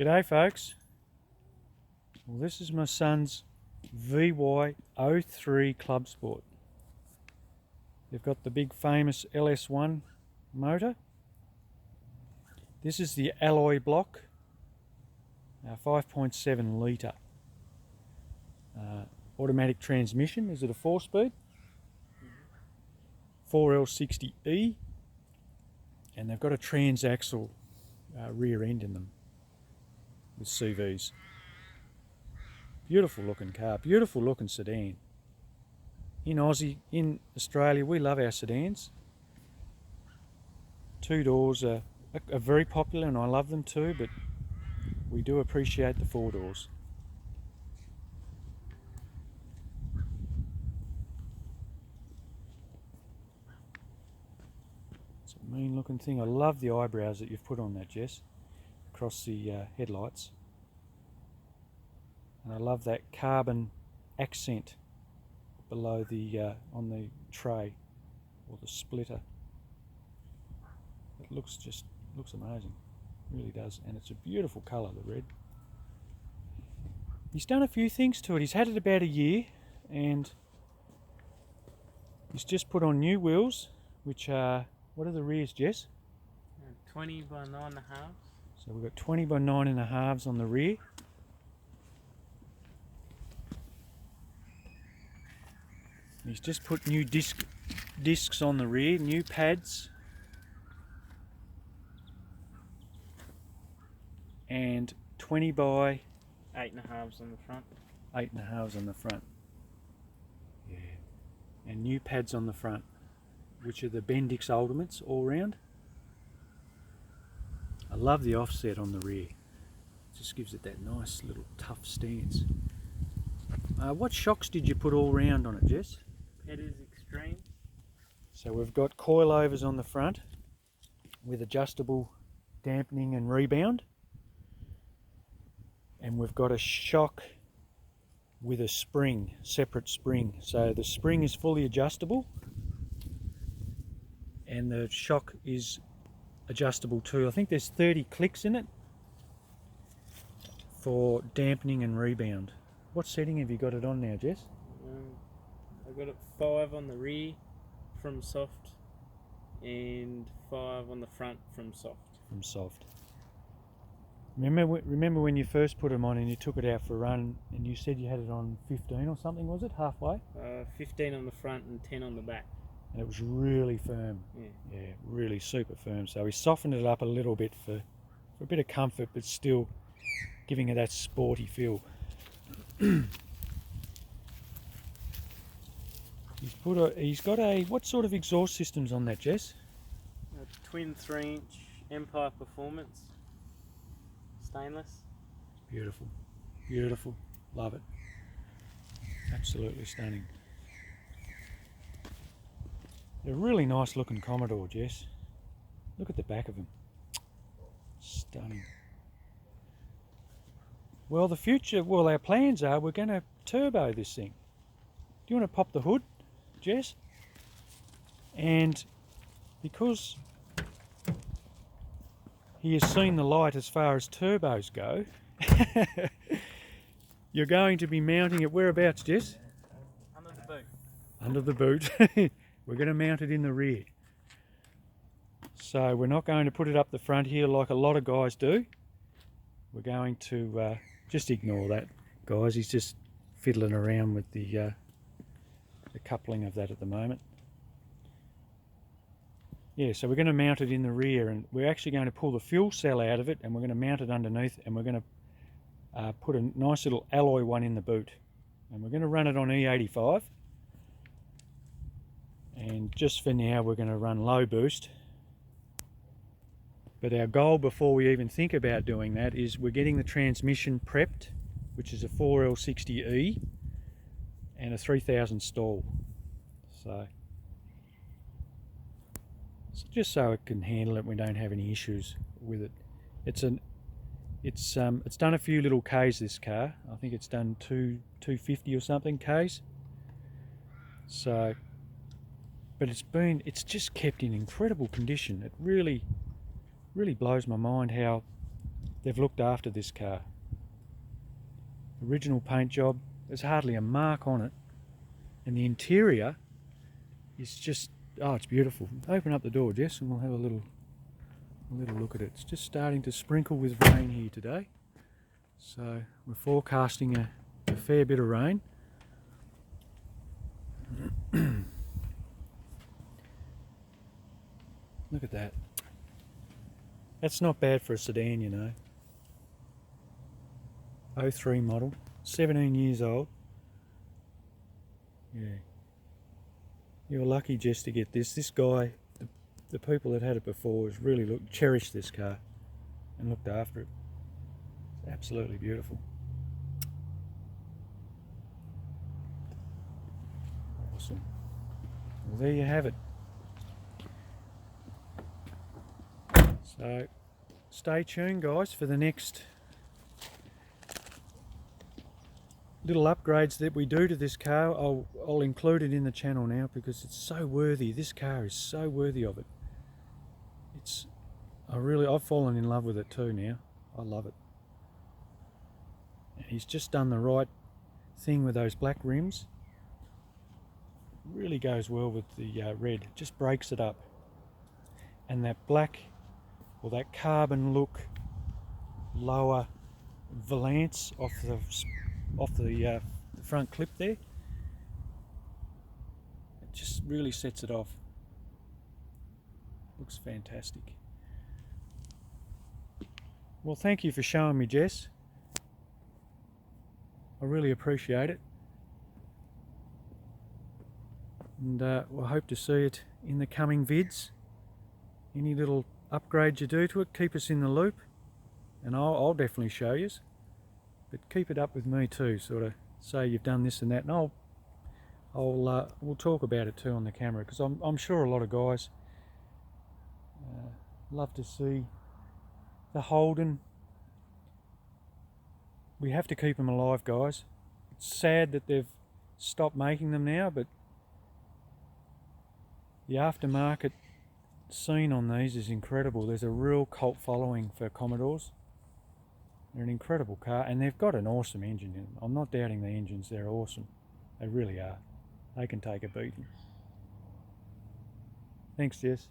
G'day folks. Well, this is my son's VY03 Club Sport. They've got the big famous LS1 motor. This is the alloy block, 5.7 litre. Automatic transmission. Is it a 4-speed? 4L60E, and they've got a transaxle rear end in them with CVs. Beautiful looking car, beautiful looking sedan. In Aussie, in Australia, we love our sedans. 2 doors are very popular, and I love them too, but we do appreciate the 4 doors. It's a mean looking thing. I love the eyebrows that you've put on that, Jess, across the headlights. And I love that carbon accent below the on the tray or the splitter. It looks amazing, it really does, and it's a beautiful colour, the red. He's done a few things to it. He's had it about a year, and he's just put on new wheels, which are, what are the rears, Jess? 20 by 9.5. So we've got 20 by 9.5s on the rear. He's just put new discs on the rear, new pads, and 20 by 8.5s on the front. 8.5s on the front. Yeah, and new pads on the front, which are the Bendix Ultimates all round. I love the offset on the rear. It just gives it that nice little tough stance. What shocks did you put all round on it, Jess? Headers Extreme. So we've got coilovers on the front with adjustable dampening and rebound, and we've got a shock with a spring, separate spring. So the spring is fully adjustable and the shock is adjustable too. I think there's 30 clicks in it for dampening and rebound. What setting have you got it on now, Jess? I've got it 5 on the rear from soft and 5 on the front from soft. From soft. Remember when you first put them on and you took it out for a run and you said you had it on 15 or something, was it? Halfway? 15 on the front and 10 on the back. And it was really firm. Yeah, really super firm. So we softened it up a little bit for a bit of comfort, but still giving it that sporty feel. He's got a, what sort of exhaust systems on that, Jess? A twin 3-inch Empire Performance stainless. Beautiful, beautiful, love it. Absolutely stunning. They're a really nice looking Commodore, Jess. Look at the back of them. Stunning. Well, the future, well, our plans are we're going to turbo this thing. Do you want to pop the hood, Jess? And because he has seen the light as far as turbos go, you're going to be mounting it whereabouts, Jess? Under the boot. Under the boot. We're going to mount it in the rear. So we're not going to put it up the front here like a lot of guys do. We're going to just ignore that, guys. He's just fiddling around with the coupling of that at the moment. Yeah, so we're going to mount it in the rear, and we're actually going to pull the fuel cell out of it, and we're going to mount it underneath, and we're going to put a nice little alloy one in the boot, and we're going to run it on E85. And just for now we're going to run low boost, but our goal before we even think about doing that is we're getting the transmission prepped, which is a 4L60E and a 3000 stall. So just so it can handle it, we don't have any issues with it. It's done a few little Ks, this car. I think it's done 250 or something Ks. So, but it's just kept in incredible condition. It really blows my mind how they've looked after this car. Original paint job, there's hardly a mark on it, and the interior is just, oh, it's beautiful. Open up the door, Jess, and we'll have a little look at it. It's just starting to sprinkle with rain here today, so we're forecasting a fair bit of rain. Look at that. That's not bad for a sedan, you know. 03 model, 17 years old. Yeah. You're lucky just to get this. This guy, the people that had it before, has really cherished this car and looked after it. It's absolutely beautiful. Awesome. Well, there you have it. So stay tuned, guys, for the next little upgrades that we do to this car. I'll include it in the channel now because it's so worthy. This car is so worthy of it. I've fallen in love with it too now. I love it. And he's just done the right thing with those black rims. Really goes well with the red. Just breaks it up. And that black, or that carbon look, lower valance off the front clip there, it just really sets it off. Looks fantastic. Well, thank you for showing me, Jess. I really appreciate it, and we'll hope to see it in the coming vids. Any little upgrades you do to it, keep us in the loop, and I'll definitely show you. But keep it up with me too, sort of say you've done this and that, and we'll talk about it too on the camera, because I'm sure a lot of guys love to see the Holden. We have to keep them alive, guys. It's sad that they've stopped making them now, but the aftermarket scene on these is incredible. There's a real cult following for Commodores. They're an incredible car, and they've got an awesome engine in them. I'm not doubting the engines, they're awesome. They really are. They can take a beating. Thanks, Jess.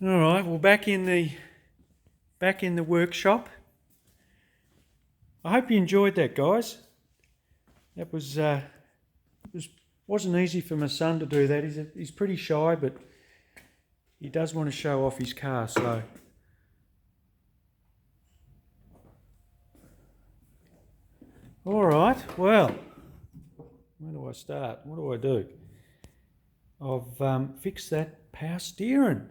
Alright, well, back in the workshop. I hope you enjoyed that, guys. That wasn't easy for my son to do that. He's pretty shy, but he does want to show off his car, so alright, well, where do I start? What do I do? I've fixed that power steering.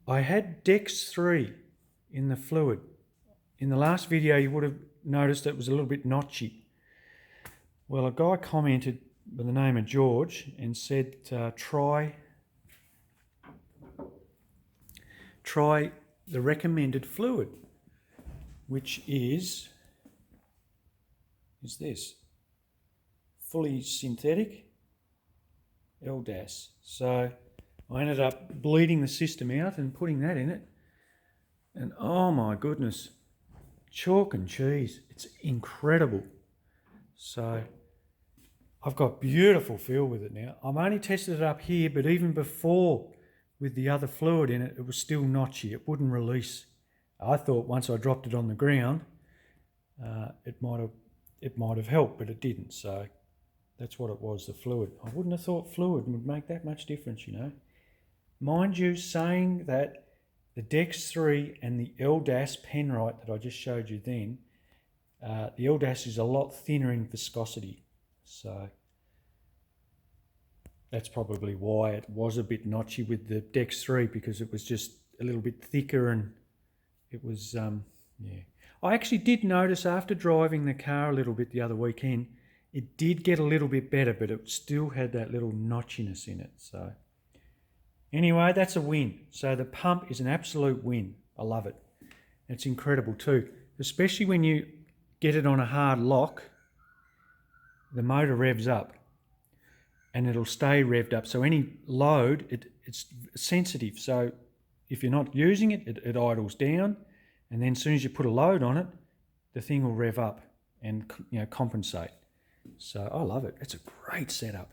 I had Dex 3 in the fluid. In the last video you would have noticed it was a little bit notchy. Well, a guy commented by the name of George and said try the recommended fluid, which is this fully synthetic LDAS. So I ended up bleeding the system out and putting that in it, and oh my goodness, chalk and cheese. It's incredible. So I've got beautiful feel with it now. I've only tested it up here, but even before with the other fluid in it, it was still notchy. It wouldn't release. I thought once I dropped it on the ground, it might have helped, but it didn't. So that's what it was, the fluid. I wouldn't have thought fluid would make that much difference, you know. Mind you, saying that the Dex 3 and the LDAS Penrite that I just showed you then, the LDAS is a lot thinner in viscosity. So that's probably why it was a bit notchy with the Dex 3, because it was just a little bit thicker, and it was, yeah. I actually did notice after driving the car a little bit the other weekend, it did get a little bit better, but it still had that little notchiness in it. So anyway, that's a win. So the pump is an absolute win. I love it. It's incredible too, especially when you get it on a hard lock. The motor revs up. and it'll stay revved up. So any load, it's sensitive. So if you're not using it, it idles down, and then as soon as you put a load on it, the thing will rev up and compensate. So I love it. It's a great setup.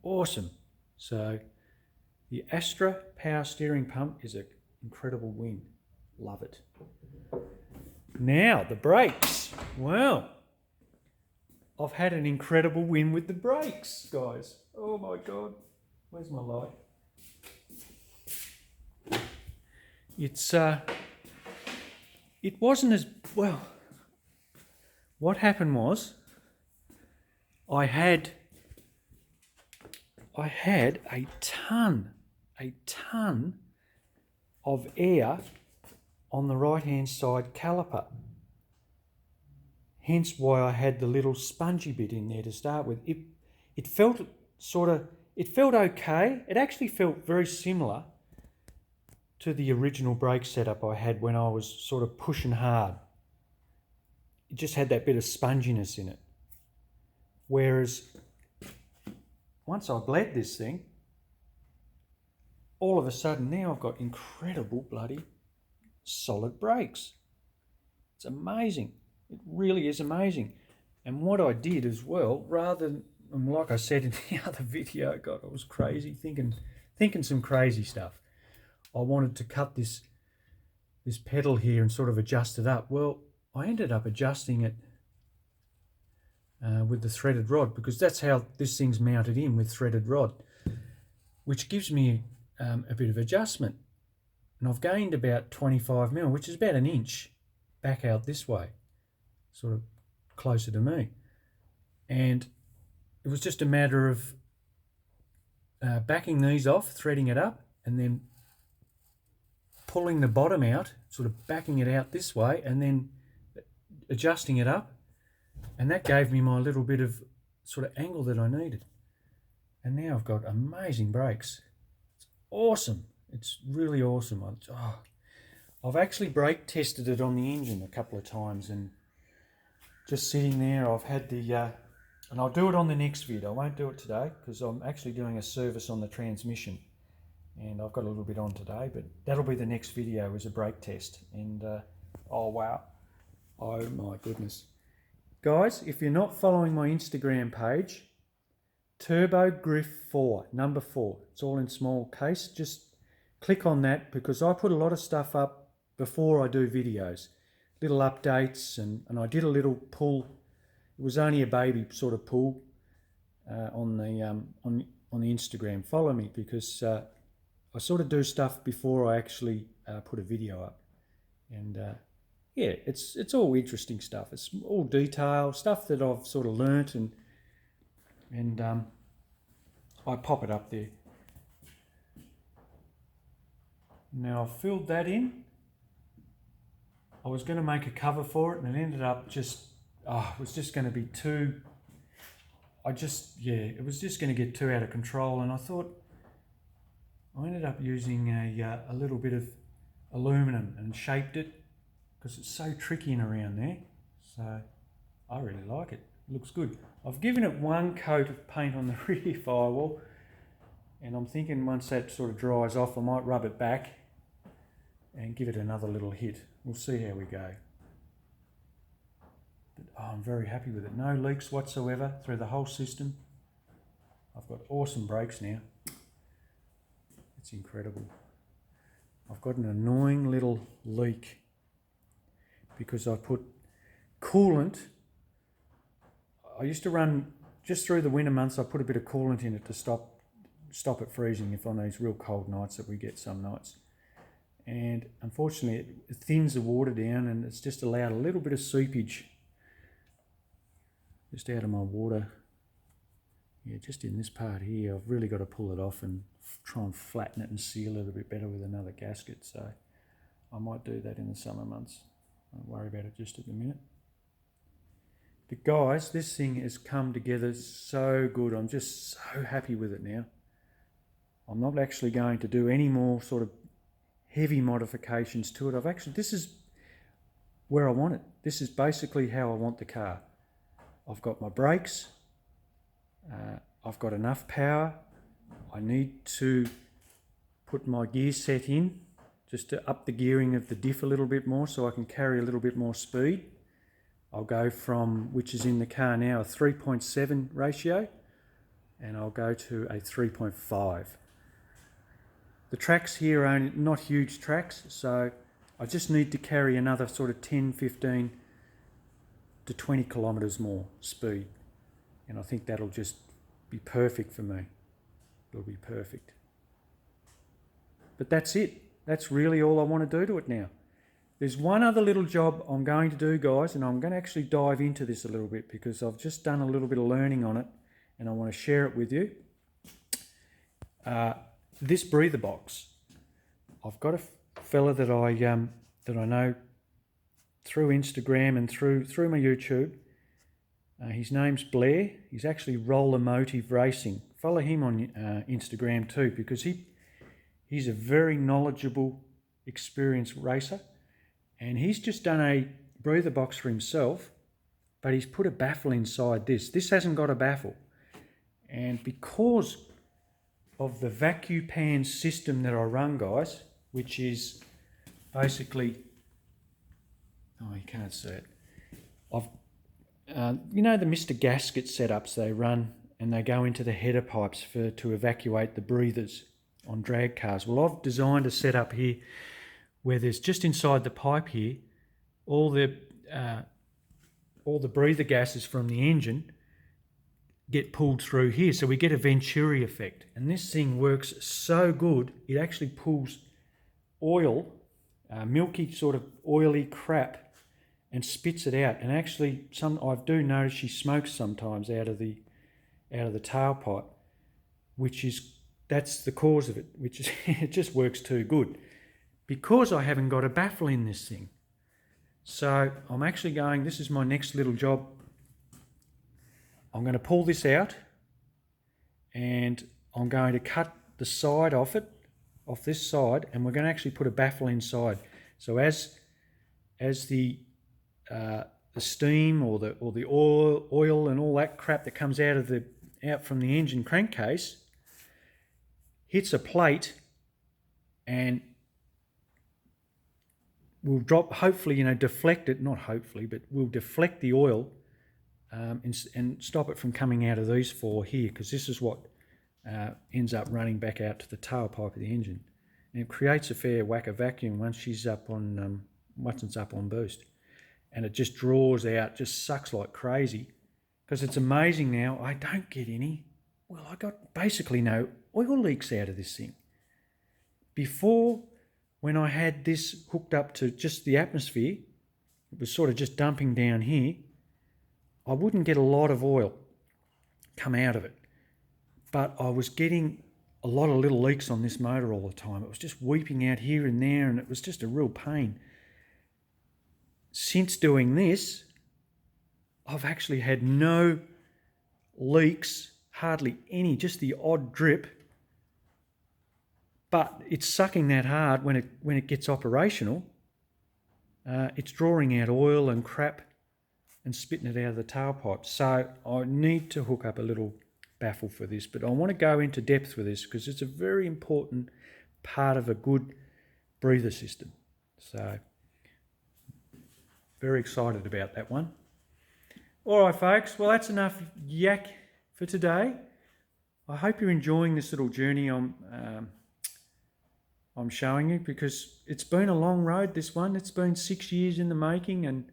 Awesome. So the Astra power steering pump is an incredible win. Love it. Now the brakes. Well, I've had an incredible win with the brakes, guys. Oh my God. Where's my light? It wasn't as well. What happened was I had a ton of air on the right hand side caliper. Hence why I had the little spongy bit in there to start with. It felt okay. It actually felt very similar to the original brake setup I had when I was sort of pushing hard. It just had that bit of sponginess in it. Whereas once I bled this thing, all of a sudden now I've got incredible bloody solid brakes. It's amazing. It really is amazing. And what I did as well, rather than, like I said in the other video, God, I was crazy, thinking some crazy stuff. I wanted to cut this pedal here and sort of adjust it up. Well, I ended up adjusting it with the threaded rod, because that's how this thing's mounted in, with threaded rod, which gives me a bit of adjustment. And I've gained about 25mm, which is about an inch back out this way, sort of closer to me. And it was just a matter of backing these off, threading it up, and then pulling the bottom out, sort of backing it out this way, and then adjusting it up. And that gave me my little bit of sort of angle that I needed. And now I've got amazing brakes. It's awesome. It's really awesome. I've actually brake tested it on the engine a couple of times, and just sitting there, I've had the, and I'll do it on the next vid. I won't do it today because I'm actually doing a service on the transmission, and I've got a little bit on today, but that'll be the next video, is a brake test. And oh wow, oh my goodness. Guys, if you're not following my Instagram page, Turbo Griff 4, number 4, it's all in small case. Just click on that, because I put a lot of stuff up before I do videos, little updates, and I did a little pull. It was only a baby sort of pull on the Instagram. Follow me, because I sort of do stuff before I actually put a video up. And yeah, it's all interesting stuff. It's all detail stuff that I've sort of learnt, and I pop it up there. Now I've filled that in. I was going to make a cover for it, and it ended up just, it was just going to be too, it was just going to get too out of control. And I thought, I ended up using a little bit of aluminum and shaped it, because it's so tricky and around there. So I really like it. It looks good. I've given it one coat of paint on the rear firewall, and I'm thinking once that sort of dries off, I might rub it back and give it another little hit. We'll see how we go. But I'm very happy with it. No leaks whatsoever through the whole system. I've got awesome brakes now. It's incredible. I've got an annoying little leak because I put coolant. I used to run, just through the winter months, I put a bit of coolant in it to stop it freezing if on these real cold nights that we get some nights. And unfortunately it thins the water down, and it's just allowed a little bit of seepage just out of my water. Yeah, just in this part here, I've really got to pull it off and try and flatten it and seal it a bit better with another gasket. So I might do that in the summer months. Don't worry about it just at the minute. But guys, this thing has come together so good. I'm just so happy with it now. I'm not actually going to do any more sort of heavy modifications to it. This is where I want it. This is basically how I want the car. I've got my brakes. I've got enough power. I need to put my gear set in just to up the gearing of the diff a little bit more so I can carry a little bit more speed. I'll go from, which is in the car now, a 3.7 ratio, and I'll go to a 3.5. The tracks here are not huge tracks, so I just need to carry another sort of 10, 15 to 20 kilometres more speed. And I think that'll just be perfect for me. It'll be perfect. But that's it. That's really all I want to do to it now. There's one other little job I'm going to do, guys, and I'm going to actually dive into this a little bit because I've just done a little bit of learning on it and I want to share it with you. This breather box. I've got a fella that I know through Instagram and through my YouTube. His name's Blair. He's actually Roller Motive Racing. Follow him on Instagram too because he's a very knowledgeable, experienced racer. And he's just done a breather box for himself, but he's put a baffle inside this. This hasn't got a baffle. And because of the vacuum pan system that I run, guys, which is basically, oh, you can't see it. You know the Mr. Gasket setups they run and they go into the header pipes to evacuate the breathers on drag cars. Well, I've designed a setup here where there's just inside the pipe here, all the breather gases from the engine get pulled through here. So we get a Venturi effect. And this thing works so good, it actually pulls oil, milky sort of oily crap, and spits it out. And actually, I do notice she smokes sometimes out of the tailpipe, that's the cause of it, which is it just works too good. Because I haven't got a baffle in this thing. So I'm actually this is my next little job. I'm going to pull this out and I'm going to cut the side off this side, and we're going to actually put a baffle inside. So as the steam or the oil and all that crap that comes out from the engine crankcase hits a plate and we'll hopefully, deflect it, not hopefully, but we'll deflect the oil and stop it from coming out of these four here, because this is what ends up running back out to the tailpipe of the engine. And it creates a fair whack of vacuum once it's up on boost. And it just draws out, just sucks like crazy, because it's amazing now, I don't get I got basically no oil leaks out of this thing. Before, when I had this hooked up to just the atmosphere, it was sort of just dumping down here, I wouldn't get a lot of oil come out of it. But I was getting a lot of little leaks on this motor all the time. It was just weeping out here and there, and it was just a real pain. Since doing this, I've actually had no leaks, hardly any, just the odd drip. But it's sucking that hard when it gets operational. It's drawing out oil and crap and spitting it out of the tailpipe. So I need to hook up a little baffle for this, but I want to go into depth with this because it's a very important part of a good breather system. So very excited about that one. All right, folks. Well, that's enough yak for today. I hope you're enjoying this little journey I'm showing you, because it's been a long road, this one. It's been 6 years in the making, and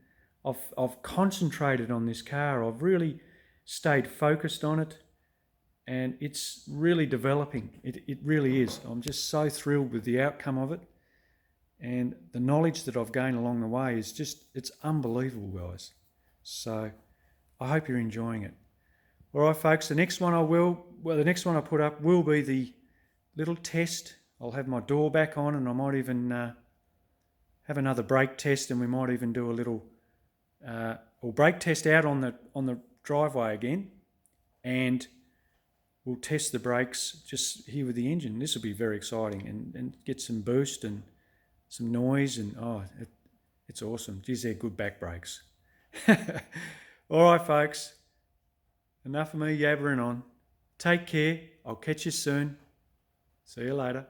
I've concentrated on this car. I've really stayed focused on it, and it's really developing. It really is. I'm just so thrilled with the outcome of it, and the knowledge that I've gained along the way is it's unbelievable, guys. So I hope you're enjoying it. All right, folks, the next one I put up will be the little test. I'll have my door back on, and I might even have another brake test, and we might even do a little brake test out on the driveway again, and we'll test the brakes just here with the engine. This will be very exciting, and get some boost and some noise, and it's awesome. Geez, they're good back brakes. All right, folks, enough of me yabbering on. Take care. I'll catch you soon. See you later.